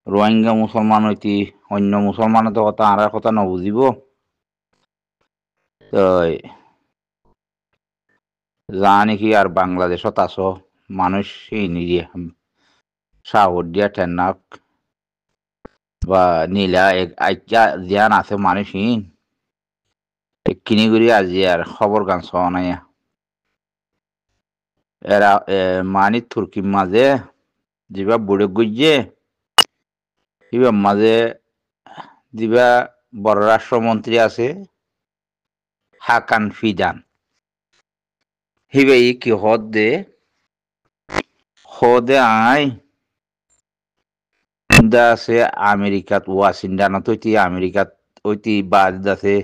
রোহিঙ্গা মুসলমান হইতি অন্য মুসলমানের তো কথা আর কথা নবুঝিব। তো জানি কি আর বাংলাদেশত আছো মানুষ এই নিয়ে সাহর দিয়া টেন্নাক বা নীলা আইজা জ্ঞান আছে মানুষহীন কিনি করি আজি আর খবর গান শোয়া নাই এরা মানি তুর্কির মাঝে যিবা বুড়ে গুজে ইবা মাঝে যিবা বড় রাষ্ট্রমন্ত্রী আছে হাকান ফিদান হিবে কি হদে আই আছে আমেরিকাত ওয়াশিংটনত হইতি আমেরিকাত হইতি বাদ আছে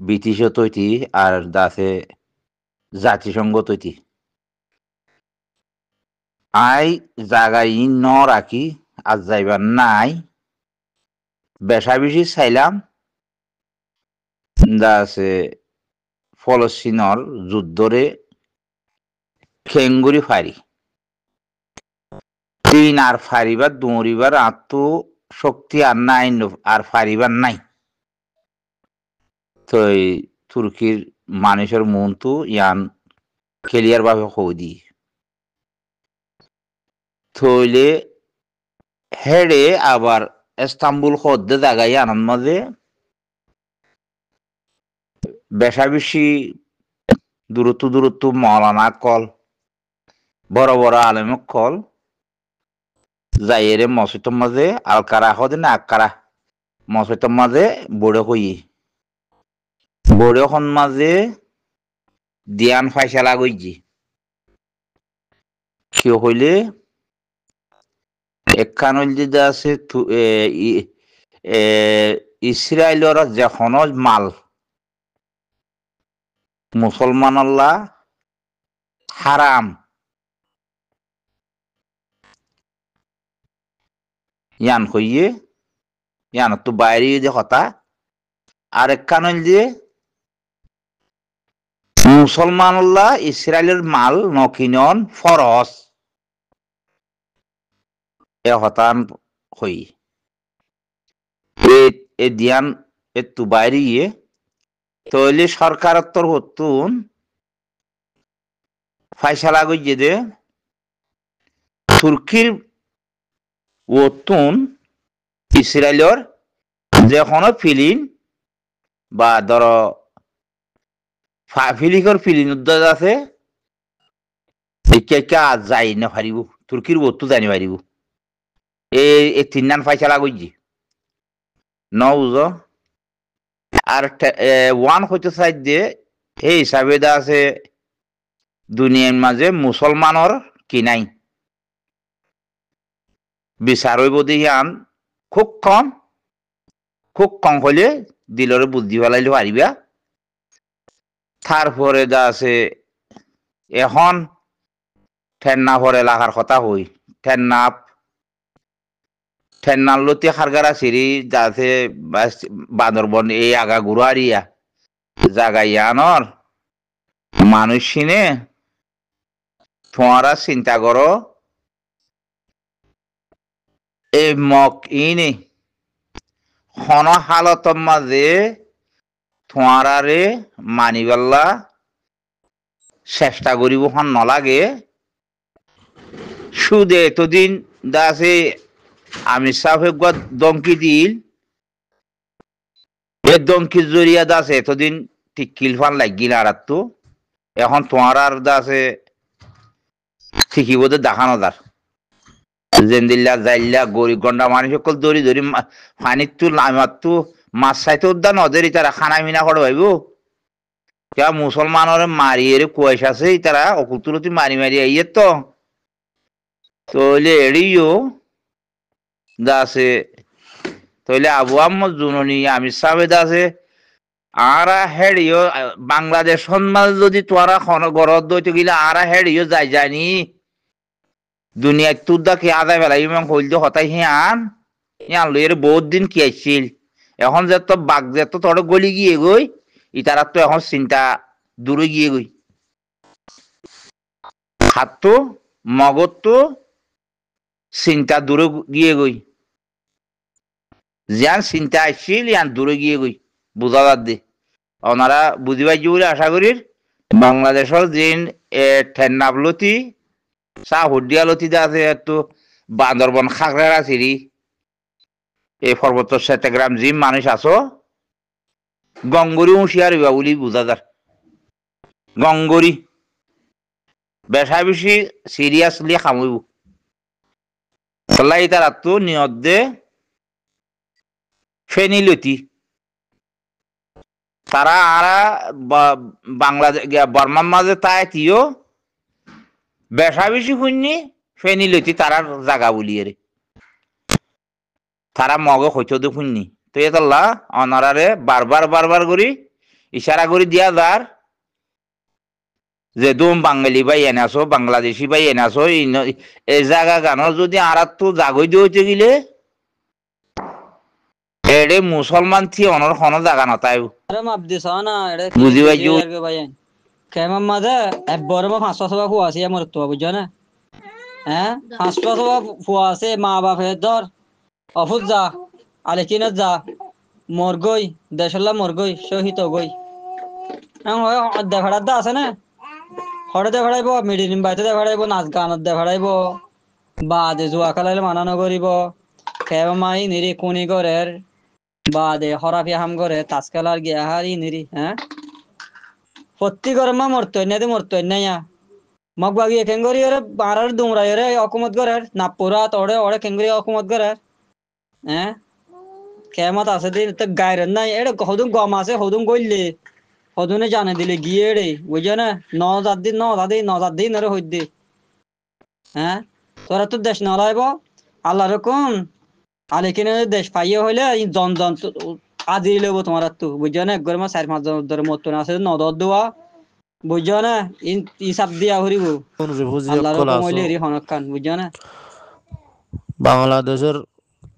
ব্রিটিশত হইতি আর দাসে জাতিসংঘত হইতি আই জাগাই ন রাখি আজ যাইবার নাই বেশা বেশি চাইলাম দাসে ফলস্তিনর যুদ্ধরে খেঙ্গুরি ফারি তিন আর ফারিবার দৌড়িবার আত্ম শক্তি আর নাই আর ফারিবার নাই তো তুর্কির মানুষের মন তো ইয়ান ক্লিয়ার ভাবে দি থইলে হেডে আবার ইস্তাম্বুল হদ্দে জায়গায় আনন্দ মাঝে বেশা বেশি দূরত্ব মৌলানা কল বড় বড় আলেম কল যাইরে মসজিদের মাঝে আলকারা হদে না আকারা মসজিদের মাঝে বড়ে হই বড়ে হন মাঝে দিয়ান ফাইসালা গইজি কি হইলে একখান যদি আছে ইসরায়েলের যখন মাল মুসলমান আল্লাহ হারাম ইয়ান হইয়ে ইয়ান তো বাইরে যে কথা আর একখান যে মুসলমান আল্লাহ ইসরায়েলের মাল নকিনন ফরস এ হতান হই এ দিয়ান একটু বাইরে গিয়ে তৈলে সরকারত্তর হতুন ফাইসালা গইয়ে দে তুর্কির ওতুন ইসরায়েলের যে কোনো ফিলিন বা ধর ফিলিকর ফিলিন উদ্যোগ আছে যাই না পারিব তুর্কির ওতু জানি পারিব এই তিন নান ফাইসালা গইয়ে নউজ আর ওয়ান হইতে চাই যে এই হিসাবে আছে দুনিয়ার মাঝে মুসলমানের কি নাই বিচার হইব দিয়ান খুব কম হইলে দিলরে বুদ্ধি ফেলাইলে পারিবা তারপরে যা আছে এখন ঠেন্না পরে লাগার কথা হই ঠেন্নার লতি খারগারা সিঁড়ি যাতে বান্দরবন এই আগা গুড়ারিয়া জাগাইয়ানর মানুষ চিনে তোমারা চিন্তা করো এই মক ইনে হন হালতর মাঝে তোমারে মানিবাল্লা চেষ্টা করিব হন নলাগে সুদে এতদিন দাসে আমি সাহেব দমকি দিল এ দমকির জরিয়া দাসে এতদিন ঠিক কিলফান লাগিল আর তো এখন তোমার আর দাসে ঠিকই বোধ দেখানো দার জেন্দিল্লা যাইল্লা গরিব গন্ডা মানুষ সকল দড়ি পানির তো নামার তো মাছ চাইতে উদ্যান ওদের তারা খানা মিনা করে ভাইব যা মুসলমানের মারিয়ে কুয়াশা আছে তারা অকুতুরতি মারি আইয়ে তো তইলে এড়িও দাসে তইলে আবু আহমদ জুননি আমি সাহেব দাসে আরা হেড়িও বাংলাদেশ সন্মান যদি তোরা গরত দইতে গেলে আরা হেড়িও যাই জানি দুনিয়ায় তোর দাকে আদায় ফেলাই এবং হইল হতাই আন লইয়ের বহুত দিন কি আসছিল এখন যে তো বাঘ যে তো তোর গলি গিয়ে গই ইতারা তো এখন চিন্তা দূরে গিয়ে গই খাতো মগত তো চিন্তা দূরে গিয়ে গই জিয়ান চিন্তা আসছিল ইয়ান দূরে গিয়ে গই বুঝা বাদ দি ওনারা বুঝিবাই বলে আশা করি বাংলাদেশের দিন ঠেন্নাবলতি চাহ হডিয়ালতি আছে একটু বান্দরবন খাগড়া চিরি এই পর্বত চট্টগ্রাম জিম মানুষ আছো গঙ্গরি হুঁশিয়ার হইবা বলি বুঝা যার গঙ্গরি বেশা বেশি সিরিয়াসলি খামইব সলাই তার তো নিয়ত দে ফেনিলতি তারা আরা বাংলাদেশ বর্মার মাঝে তাই তিও বেশা বেশি শুননি ফেনিলতি তারা জাগা বলিয়ে রে তারা মগে হইতো দে শুননি তো এতলা অনারারে বারবার করি ইশারা করে দিয়া যার যে তুমি বাঙালি বাই এনেছো বাংলাদেশি বাই এনেছো এই জায়গা গানোর যদি আর তো জাগই দিতে গেলে এডে মুসলমান থি অনর কোনো জায়গা নতাই বুঝি ভাই কেমন মাঝে একবার বা 500 ফুয়া আছে আমার তো বুঝছো না হ্যাঁ 500 ফুয়া আছে মা বাপের ধর অফুজ যা আলেকিনত যা মরগই দেশলা মরগই শহীদ গই দেখাড়ার দা আছে না হরে দেখাড়াইব মিডিনিম বাইতে দেখাড়াইব নাচ গানত দেখাড়াইব বাদে জুয়া খেলাইলে মানা নকরিব কেমন মাই নিরি কুনি ঘরের বাদে হরাফি হাম করে তাস খেলার গিয়া হারি নিরি হ্যাঁ সত্যি করে মা মরতো নাই মগ বাগি কেঙ্গরি ওরে বারার দুমরাই ওরে অকুমত করে নাপুরা তোড়ে ওরে কেঙ্গরি অকুমত করে হ্যাঁ কেমত আছে দিন তো গায়ের নাই এটা হদুম গম আছে হদুম গইলে হদুনে জানে দিলে গিয়ে রে বুঝছো না 9 দিন ওরে হইতে হ্যাঁ তোরা তো দেশ নলাইব আল্লাহ রকম আলেকিনে দেশ পাইয়ে হইলে জন আজি লেবো তোমার তো বুঝছো না একবার মা 4-5 জন ধরে মতো না আছে নদর দোয়া বুঝছো না ইসাব দিয়া হরিব আল্লাহর হুকুম হইলে রি হনকান বুঝছো না বাংলাদেশের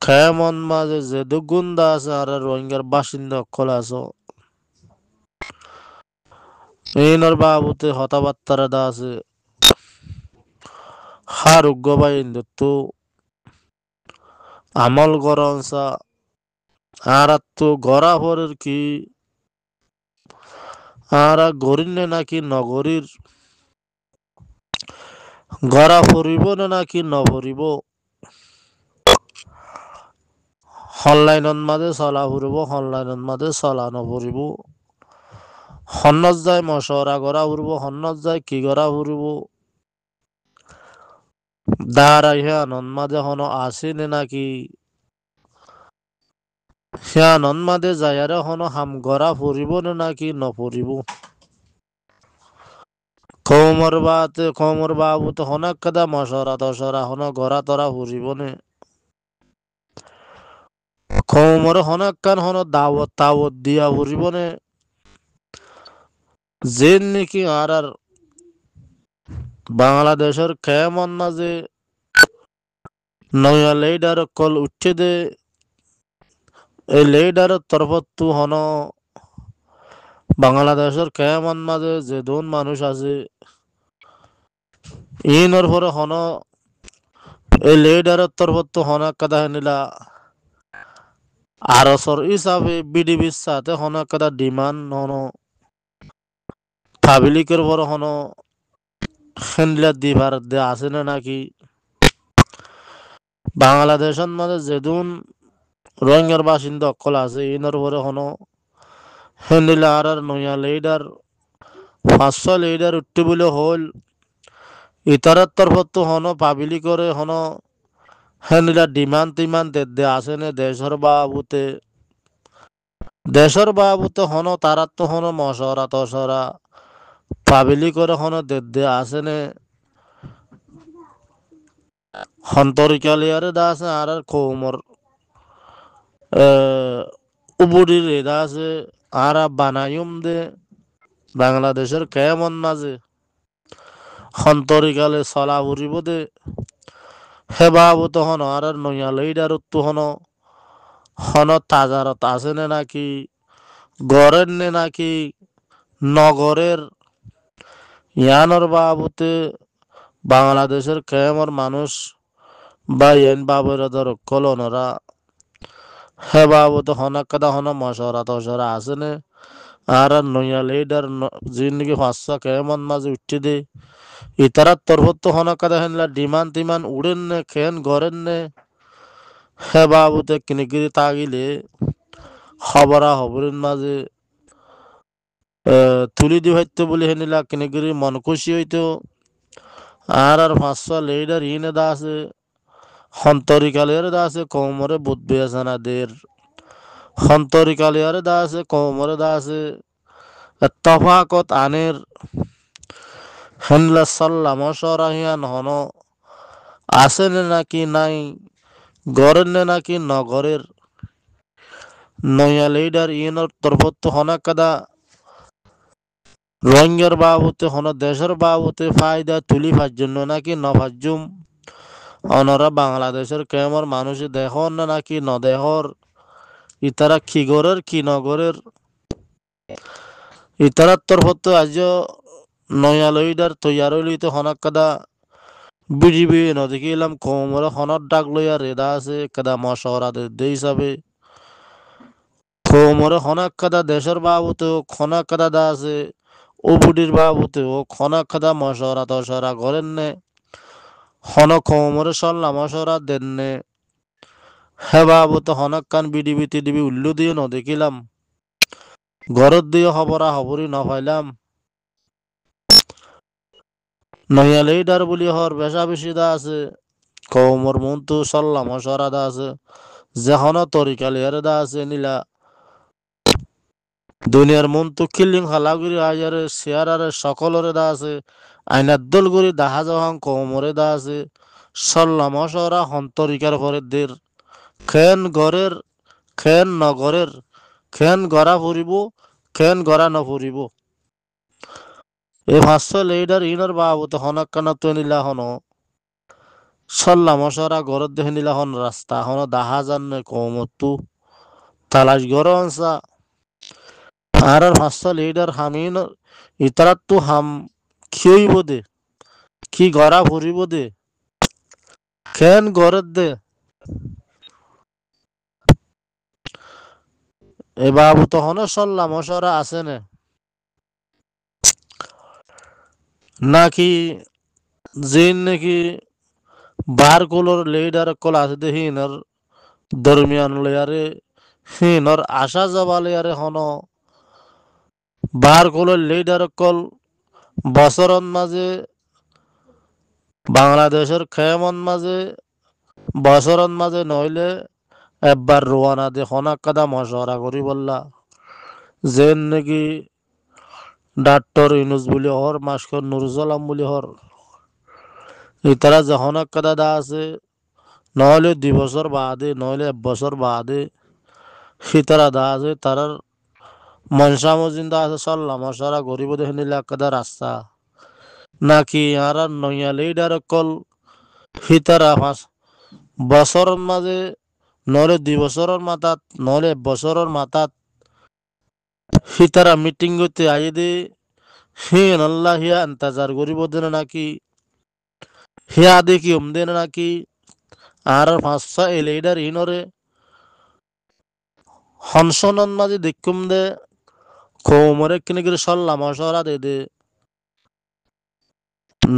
কেমন মাঝে যে দুগুন্দা আছে আর রোহিঙ্গার বাসিন্দা কল আছে এইনর বাবুতে হতাবার্তারা দা আছে হারুগ্য বাইন্দ তো আমল গরমসা আর তো গড়া হরের কি আর গরিনে নাকি নগরীর গড়া ফরিব না নাকি নভরিব হনলাইনত মাঝে চলা ফুরিব হনলাইনত মাঝে চলা নভরিব হন্নত যায় মশরা গড়া ফুরিব হন্নত যায় কি গড়া ফুরিব দাঁড়াই হে আনন্দ মাঝে হন আসেনে নাকি সে আনন্দ মাঝে যায়ারে হন হাম গড়া ফুরিব না নাকি নফরিব কৌমর বাবু তো হনক কাদা মশরা দশরা হন গড়া তরা ফুরিব নে কৌমর হনক কান হন দাওয়াত দিয়া ফুরিব নে যেন নাকি আর বাংলাদেশের কেমন মাঝে নয়া লেডার কল উঠে দে এই লেডারের তরফত হন বাংলাদেশের কেমন মাঝে যে দোন মানুষ আছে ইনর পরে হন এই লেডারের তরফত হন কাদা হেনিলা আরসর হিসাবে বিডিবির সাথে হন কাদা ডিমান্ড হন পাবলিকের পরে হন হেনলা দিবার দে আছে না নাকি বাংলাদেশের মাঝে যেদুন রোহিঙ্গার বাসিন্দা অকল আছে ইনর পরে হন হেন্দিলা আর নয়া লিডার 500 লিডার উঠতে বলে হল ইতারার তরফত তো হন পাবলিক করে হন হেন্দিলা ডিমান্ড দে আছে নে দেশের বাবুতে হন তারা তো হন মশরা তসরা পাবলিক করে হন দে আছে নে হন্তরিকালিয়ারে দা আছে আর কৌমর উবুড়ি রেদা আছে আর বানায়ুম দে বাংলাদেশের কেমন মাঝে হন্তরিকালে চলা ফুরিব দে হে বাবু তো হন আর নয়া লইডার তো হন তাজারত আছে নে নাকি গড়ের নে নাকি নগরের ইয়ানোর বাবুতে বাংলাদেশের কেমন মানুষ বা এন বাবুরা ধর কলনরা হে বাবু তো হনক কথা হন মশরা তশরা আছে নে আর নয়া লিডার জিন্দগি ফাঁসা কেমন মাঝে উঠে দে ইতারার তরফত তো হনক কথা হেনলা ডিমান টিমান উড়েন নে খেন গড়েন নে হে বাবু তো কিনিকিরি তাগিলে খবরা খবরের মাঝে তুলি দি হইতো বলে হেনিলা কিনিকিরি মন খুশি হইতো আর 500 লিডার ইনে দা আছে হন্তরিকালের দা আছে কোমরে বুধ বেসানা দের হন্তরিকালের দা আছে কোমরে দা আছে তফাকত আনের হেনলা সাল্লা মশরাহিয়ান হন আছে নাকি নাই গড়ের নাকি নগরের নয়া লিডার ইনের তরফত হনা কাদা রঙের বাবুতে হন দেশের বাবুতে ফায়দা তুলি জন্য নাকি নভাজুম অনরা বাংলাদেশের কেমন মানুষ দেখর না নাকি নদেহর ইতারা কি গরের কি নগরের ইতারার তরফত আজ নয়া লিডার তৈয়ার হইতে হনাক কাদা বিজিবি নদেখিলাম কোমরে হনর ডাক লইয়া রেদা আছে কাদা মশরা দে হিসাবে কোমরে হনাক কাদা দেশের বাবুতে খনা কাদা দা আছে উবুডির বাবুতে ও খনা কাদা মশরা তশরা করেন নে হন কোমরে সল্লা মশরা দেন নে হে বাবুতে হনক কান বিডিবি টিডিবি উল্লু দিয়ে নদেখিলাম ঘরত দিয়ে খবরা খবরি নপাইলাম নয়া লিডার বলি হর বেশা বেশি দা আছে কৌমর মন্তু সল্লা মশরা দা আছে যেহন তরিকালিয়ার দা আছে নিলা দুনিয়ার মন্তু কিলিং হালাগুড়ি আজারে শেয়ারারে সকলরে দা আছে আইনার দলগুড়ি দাহা জহাং কৌমরে দা আছে সল্লা মশরা হন্তরিকার ঘরের দের খেন ঘরের খেন নগরের খেন গড়া ফুরিব খেন গড়া নফুরিব এ 500 লিডার ইনর বাবুতে হনক কানা তো নিলা হন সল্লা মশরা ঘরত দেখে নিলা হন রাস্তা হন দাহা জান কৌমতু তালাশ গর আনসা আর 500 লিডার হামিন ইতারাত তো হাম খিইব দে কি গড়া ফুরিব দে খেন ঘরত দে এ বাবু তো হন সল্লা মশরা আছে নাকি জিন নাকি বার কলর লিডার কল আছে দে হিনর দরমিয়ান লেয়ারে হিনর আশা যাবা লেয়ারে হন বার কলর লিডার কল বছরন মাঝে বাংলাদেশের খেমন মাঝে বছরন মাঝে নইলে একবার রোয়ানা দে হনাক কাদা মশরা করি বললা যেন নাকি ডাক্তার ইনুস বলি হর মাস্কর নুরুজালাম বলি হর ইতারা যে হনাক কাদা দা আছে নহলে 2 বছর বাদে নহলে 1 বছর বাদে সিতারা দা আছে তারার মনসা মজিন্দা আছে সল্লা মশরা গরিব দেখে নিলে কাদা রাস্তা নাকি আর নয়া লিডার কল সিতারা 5 বছরের মাঝে নহলে 2 বছরের মাথাত নহলে 1 বছরের মাথাত সিতারা মিটিং করতে আই দে হিন আল্লাহ হিয়া ইন্তজার করিব দেন নাকি হিয়া দেখি দেন নাকি আর 500 লিডার ইনরে হনসনন মাঝে দেখুম দে কৌমরে কিনে কিনে সল্লা মশরা দে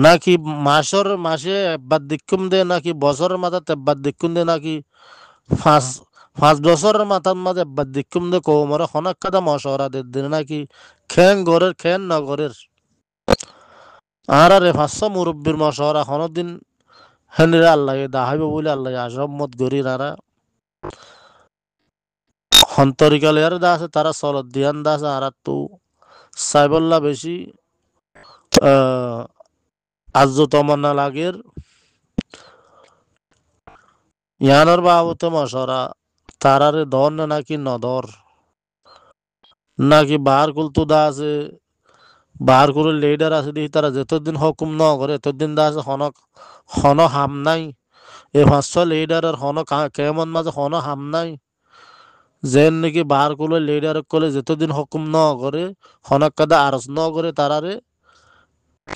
নাকি মাসে একবার দেখুম দে নাকি বছরের মাথাত একবার দেখুম দে নাকি 5 বছরের মাথার মাঝে একবার দেখুম দে কৌমরে হনক কাদা মশরা দে নাকি খেন গরের খেন নগরের আর 500 মুরব্বীর মশরা হনদিন হেনরে আল্লাহ দাহাইব বলে আল্লাহ আসমত গরি নারা হন্তরিকালের দা আছে তারা চলত দিয়ান দা আছে আর তো সাইবল্লা বেশি আজ তমন্না লাগের ইয়ানোর বাবুতে মশরা তারারে ধর নাকি নদর নাকি বাহার কুলতু দা আছে বাহার কুলের লিডার আছে দেখি তারা যতদিন হুকুম ন করে এতদিন দা আছে হন হাম নাই এই 500 লিডারের হন কেমন মাঝে হন হাম নাই যেন নাকি বাহার কুলের লিডার কলে যতদিন হুকুম ন করে হনক কাদা আরজ ন করে তারারে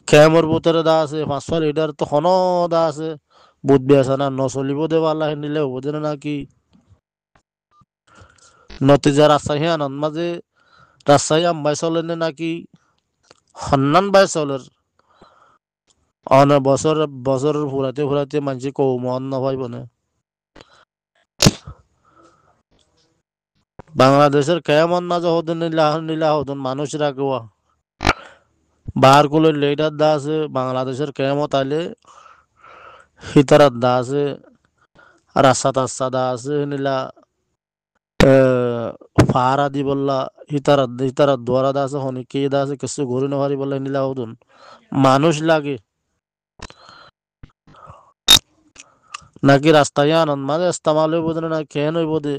কেমর ভিতরে দা আছে 500 লিডার তো হন দা আছে বুধ বেসানা নচলিব দেব আল্লাহ নিলে হবো নাকি নতিজা রাজশাহী আনন্দ মাঝে রাজশাহী আম্বাই চলেন নাকি সন্নান বাই চলের অনেক বছর বছর ফুরাতে ফুরাতে মানুষ কৌমন নভাই বনে বাংলাদেশের কেমন না যখন নীলা হতেন মানুষ রাখবা বাহার কুলের লেটার দা আছে বাংলাদেশের কেমত আইলে হিতারাত দা আছে রাস্তা টাস্তা দা আছে নীলা ফাহারা দি বললা হিতারাত দোয়ারা দা আছে হনি কে দা আছে কিছু ঘুরে নেওয়ারি বললা নীলা হতুন মানুষ লাগে নাকি রাস্তায় আনন্দ মানে ইস্তেমাল হইব না কেন হইব দে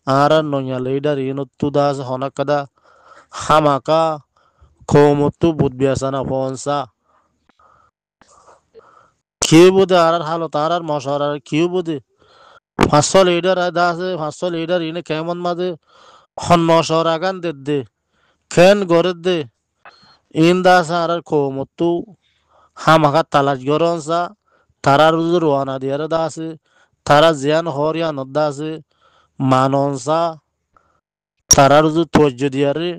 আর নইয়া লেডার ইনত্তু দা আছে হনাকাদা হামাকা খৌমত্তু বুধ বিয়াসানা ফনসা কেউ বোধে আর হালত আর মশার আর কেউ বোধে 500 লিটার দা আছে 500 লিটার ইনে কেমন মাঝে হন মশার আগান দে খেন গড়ে দে ইন দা আছে আর খৌমত্তু হামাকা তালাশ গরনসা তারা রুজু রোয়ানা দিয়ারে দা আছে তারা জিয়ান হরিয়া নদ্দা আছে মাননসা তারা রুজু তৈর্য দিয়ারে